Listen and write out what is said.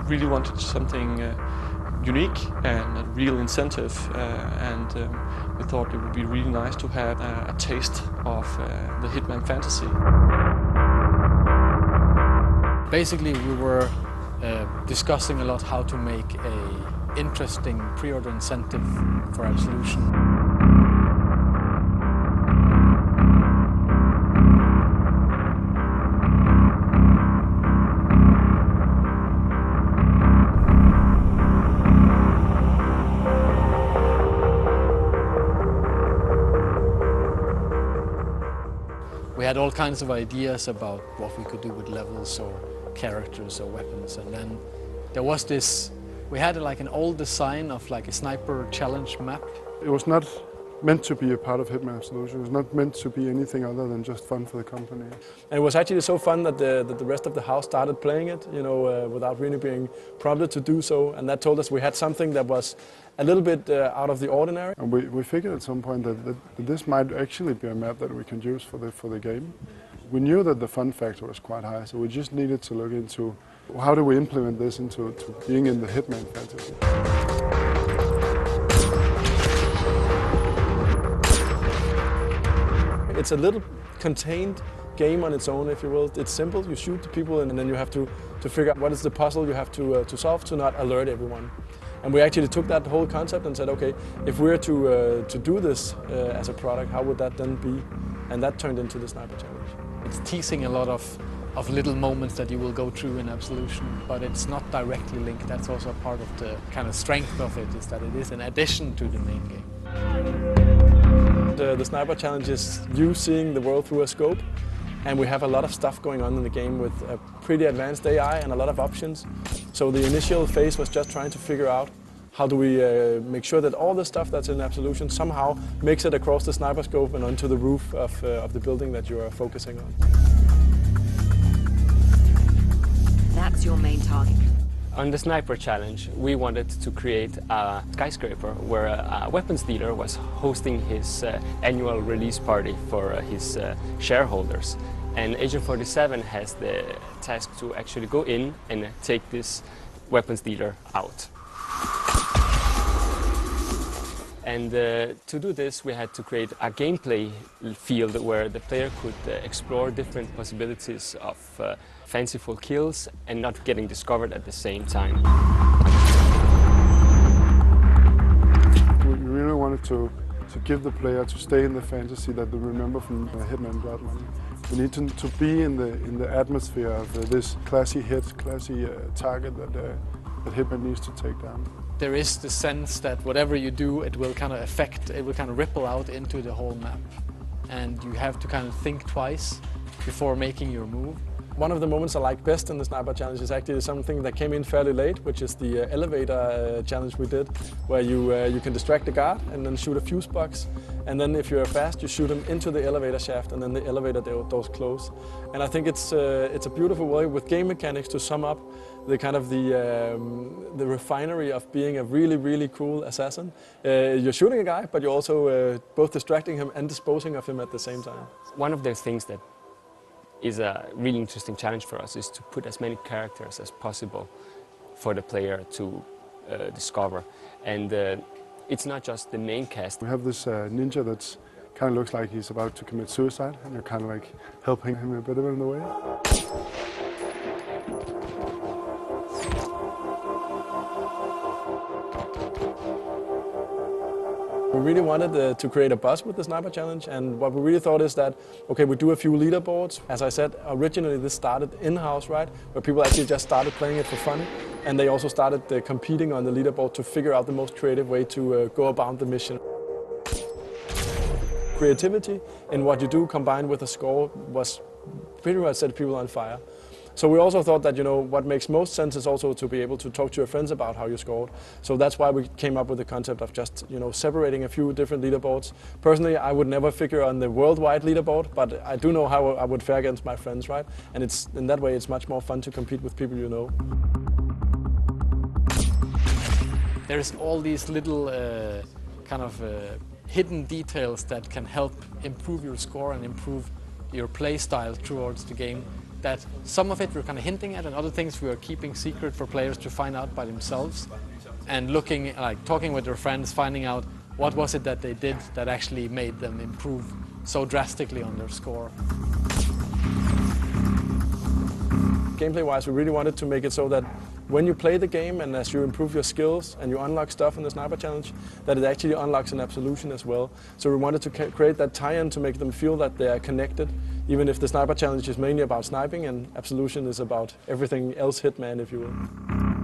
really wanted something unique and a real incentive, and we thought it would be really nice to have a taste of the Hitman fantasy. Basically, we were discussing a lot how to make an interesting pre-order incentive for Absolution. We had all kinds of ideas about what we could do with levels or characters or weapons, and then there was this, we had like an old design of like a sniper challenge map. It was not meant to be a part of Hitman Absolution. It was not meant to be anything other than just fun for the company. And it was actually so fun that the rest of the house started playing it, you know, without really being prompted to do so. And that told us we had something that was a little bit out of the ordinary. And we figured at some point that this might actually be a map that we can use for the game. We knew that the fun factor was quite high, so we just needed to look into how do we implement this into being in the Hitman fantasy. It's a little contained game on its own, if you will. It's simple, you shoot the people and then you have to figure out what is the puzzle you have to solve to not alert everyone. And we actually took that whole concept and said, okay, if we're to do this as a product, how would that then be? And that turned into the Sniper Challenge. It's teasing a lot of little moments that you will go through in Absolution, but it's not directly linked. That's also part of the kind of strength of it, is that it is an addition to the main game. The Sniper Challenge is you seeing the world through a scope, and we have a lot of stuff going on in the game with a pretty advanced AI and a lot of options. So the initial phase was just trying to figure out how do we make sure that all the stuff that's in Absolution somehow makes it across the sniper scope and onto the roof of the building that you are focusing on. That's your main target. On the Sniper Challenge, we wanted to create a skyscraper where a weapons dealer was hosting his annual release party for his shareholders. And Agent 47 has the task to actually go in and take this weapons dealer out. And to do this, we had to create a gameplay field where the player could explore different possibilities of fanciful kills and not getting discovered at the same time. We really wanted to give the player to stay in the fantasy that they remember from Hitman Blood Money. We need to be in the atmosphere of this classy hit, classy target that Hitman needs to take down. There is the sense that whatever you do, it will kind of affect, it will kind of ripple out into the whole map. And you have to kind of think twice before making your move. One of the moments I like best in the Sniper Challenge is actually something that came in fairly late, which is the elevator challenge we did, where you can distract the guard and then shoot a fuse box. And then if you're fast, you shoot him into the elevator shaft and then the elevator doors close. And I think it's a beautiful way with game mechanics to sum up the kind of the refinery of being a really, really cool assassin. You're shooting a guy, but you're also both distracting him and disposing of him at the same time. One of the things that is a really interesting challenge for us is to put as many characters as possible for the player to discover. And it's not just the main cast. We have this ninja that kind of looks like he's about to commit suicide, and you're kind of like helping him a bit in the way. We really wanted to create a buzz with the Sniper Challenge, and what we really thought is that, okay, we do a few leaderboards. As I said, originally this started in-house, right, where people actually just started playing it for fun, and they also started competing on the leaderboard to figure out the most creative way to go about the mission. Creativity in what you do combined with a score was pretty much set people on fire. So we also thought that, you know, what makes most sense is also to be able to talk to your friends about how you scored. So that's why we came up with the concept of just, you know, separating a few different leaderboards. Personally, I would never figure on the worldwide leaderboard, but I do know how I would fare against my friends, right? And it's in that way, it's much more fun to compete with people you know. There's all these little hidden details that can help improve your score and improve your play style towards the game. that some of it we're kind of hinting at, and other things we are keeping secret for players to find out by themselves, and looking, like talking with their friends, finding out what was it that they did that actually made them improve so drastically on their score. Gameplay-wise, we really wanted to make it so that when you play the game and as you improve your skills and you unlock stuff in the Sniper Challenge, that it actually unlocks an Absolution as well. So we wanted to create that tie-in to make them feel that they are connected, even if the Sniper Challenge is mainly about sniping and Absolution is about everything else Hitman, if you will.